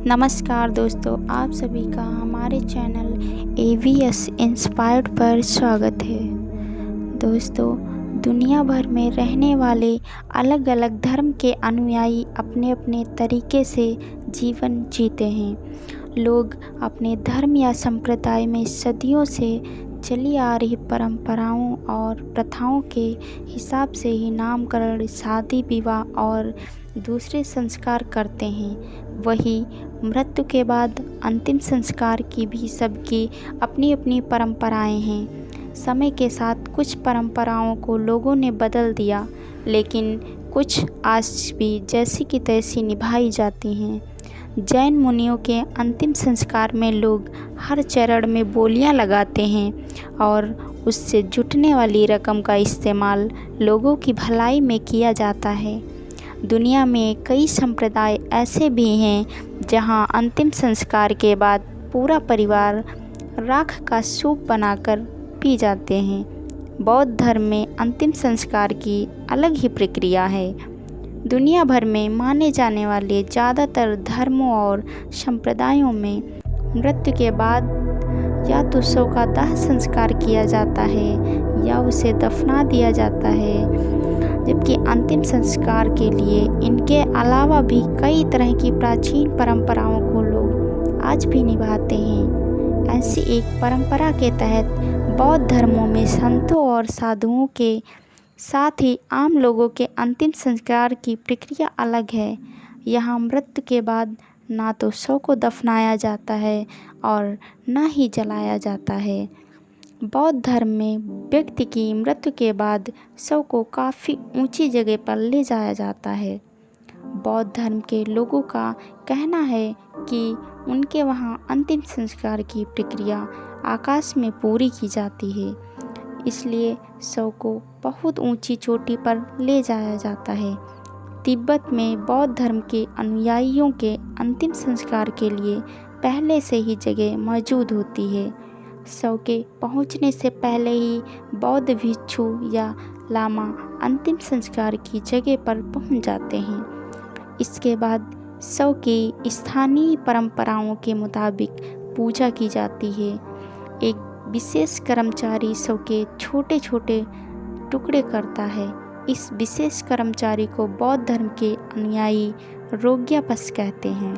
नमस्कार दोस्तों, आप सभी का हमारे चैनल एवीएस इंस्पायर्ड पर स्वागत है। दोस्तों, दुनिया भर में रहने वाले अलग अलग धर्म के अनुयायी अपने अपने तरीके से जीवन जीते हैं। लोग अपने धर्म या संप्रदाय में सदियों से चली आ रही परंपराओं और प्रथाओं के हिसाब से ही नामकरण, शादी विवाह और दूसरे संस्कार करते हैं। वही मृत्यु के बाद अंतिम संस्कार की भी सबकी अपनी अपनी परंपराएं हैं। समय के साथ कुछ परंपराओं को लोगों ने बदल दिया, लेकिन कुछ आज भी जैसी की तैसी निभाई जाती हैं। जैन मुनियों के अंतिम संस्कार में लोग हर चरण में बोलियां लगाते हैं और उससे जुटने वाली रकम का इस्तेमाल लोगों की भलाई में किया जाता है। दुनिया में कई संप्रदाय ऐसे भी हैं जहां अंतिम संस्कार के बाद पूरा परिवार राख का सूप बनाकर पी जाते हैं। बौद्ध धर्म में अंतिम संस्कार की अलग ही प्रक्रिया है। दुनिया भर में माने जाने वाले ज़्यादातर धर्मों और संप्रदायों में मृत्यु के बाद या तो शव का दाह संस्कार किया जाता है या उसे दफना दिया जाता है, जबकि अंतिम संस्कार के लिए इनके अलावा भी कई तरह की प्राचीन परंपराओं को लोग आज भी निभाते हैं। ऐसी एक परंपरा के तहत बौद्ध धर्मों में संतों और साधुओं के साथ ही आम लोगों के अंतिम संस्कार की प्रक्रिया अलग है। यहाँ मृत्यु के बाद ना तो शव को दफनाया जाता है और ना ही जलाया जाता है। बौद्ध धर्म में व्यक्ति की मृत्यु के बाद शव को काफ़ी ऊंची जगह पर ले जाया जाता है। बौद्ध धर्म के लोगों का कहना है कि उनके वहाँ अंतिम संस्कार की प्रक्रिया आकाश में पूरी की जाती है, इसलिए शव को बहुत ऊंची चोटी पर ले जाया जाता है। तिब्बत में बौद्ध धर्म के अनुयायियों के अंतिम संस्कार के लिए पहले से ही जगह मौजूद होती है। शव के पहुंचने से पहले ही बौद्ध भिक्षु या लामा अंतिम संस्कार की जगह पर पहुंच जाते हैं। इसके बाद शव की स्थानीय परंपराओं के मुताबिक पूजा की जाती है। एक विशेष कर्मचारी शव के छोटे छोटे टुकड़े करता है। इस विशेष कर्मचारी को बौद्ध धर्म के अनुयायी रोग्यापस कहते हैं।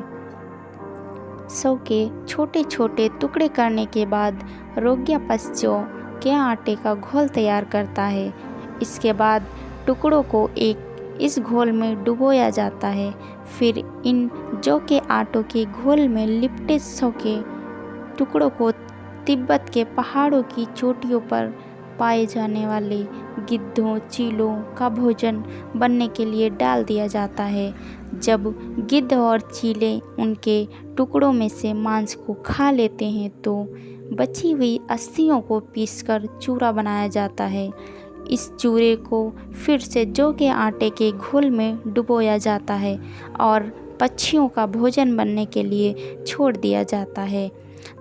शव के छोटे छोटे टुकड़े करने के बाद रोग्यापस जौ के आटे का घोल तैयार करता है। इसके बाद टुकड़ों को इस घोल में डुबोया जाता है। फिर इन जौ के आटों के घोल में लिपटे शव के टुकड़ों को तिब्बत के पहाड़ों की चोटियों पर पाए जाने वाले गिद्धों, चीलों का भोजन बनने के लिए डाल दिया जाता है। जब गिद्ध और चीले उनके टुकड़ों में से मांस को खा लेते हैं तो बची हुई अस्थियों को पीसकर चूरा बनाया जाता है। इस चूरे को फिर से जौ के आटे के घोल में डुबोया जाता है और पक्षियों का भोजन बनने के लिए छोड़ दिया जाता है।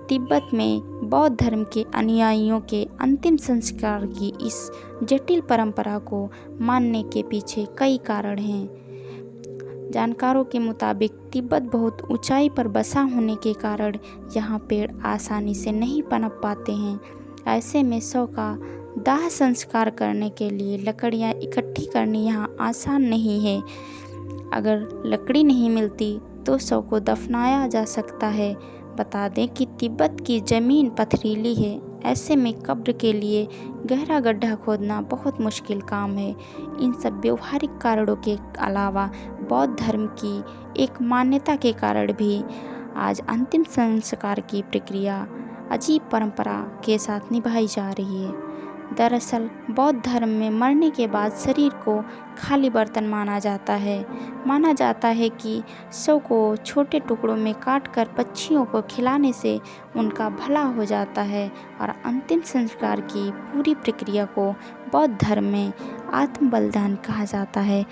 तिब्बत में बौद्ध धर्म के अनुयायियों के अंतिम संस्कार की इस जटिल परंपरा को मानने के पीछे कई कारण हैं। जानकारों के मुताबिक तिब्बत बहुत ऊंचाई पर बसा होने के कारण यहाँ पेड़ आसानी से नहीं पनप पाते हैं। ऐसे में शव का दाह संस्कार करने के लिए लकड़ियाँ इकट्ठी करनी यहाँ आसान नहीं है। अगर लकड़ी नहीं मिलती तो शव को दफनाया जा सकता है। बता दें कि तिब्बत की ज़मीन पथरीली है। ऐसे में कब्र के लिए गहरा गड्ढा खोदना बहुत मुश्किल काम है। इन सब व्यवहारिक कारणों के अलावा बौद्ध धर्म की एक मान्यता के कारण भी आज अंतिम संस्कार की प्रक्रिया अजीब परंपरा के साथ निभाई जा रही है। दरअसल बौद्ध धर्म में मरने के बाद शरीर को खाली बर्तन माना जाता है। माना जाता है कि शव को छोटे टुकड़ों में काटकर पक्षियों को खिलाने से उनका भला हो जाता है और अंतिम संस्कार की पूरी प्रक्रिया को बौद्ध धर्म में आत्म बलिदान कहा जाता है।